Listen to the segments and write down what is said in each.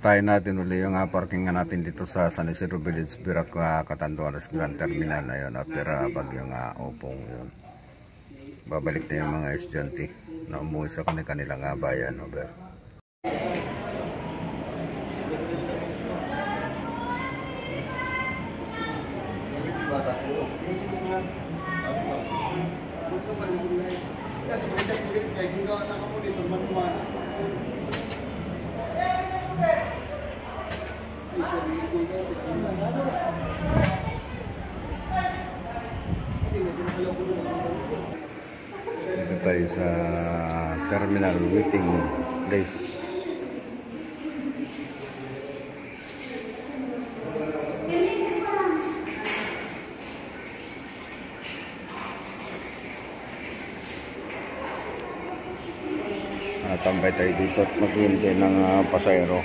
Tayo natin uli yung parking natin dito sa San Isidro Village, Birac, Catanduanes Grand Terminal na yun after bagyong Opong yun. Babalik na yung mga estudyante na umuwi sa kanilang bayan. Over. Dito tayo sa terminal waiting place. Tambay tayo dito at maghihintay ng pasayro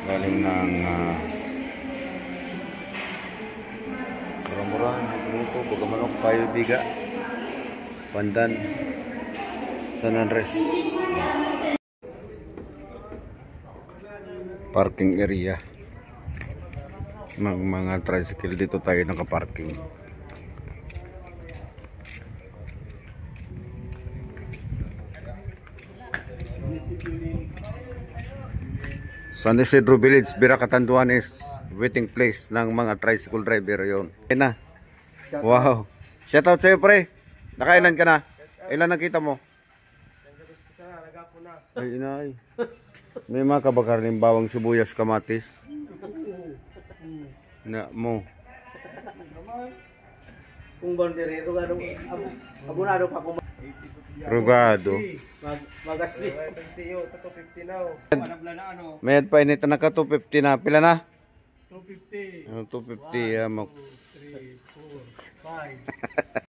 galing ng murang-murang grupo, Bagamanok, Payo, Biga, Pandan, San Andres. Parking area ng mga tricycle. Dito tayo nakaparking. San Isidro Village, Birac, Catanduanes, waiting place ng mga tricycle driver yon. Na. Wow. Shout out sa'yo, pre. Nakailan ka na? Ilan nakita mo? Ay, inay. May mga kabakar ng bawang sibuyas, kamatis. Na mo. Kung bandere, abonado pa ko. Rugado. Magasli. Mayad pa inita na ka 250 na. Pila na? 250. 250. 3, 4, 5.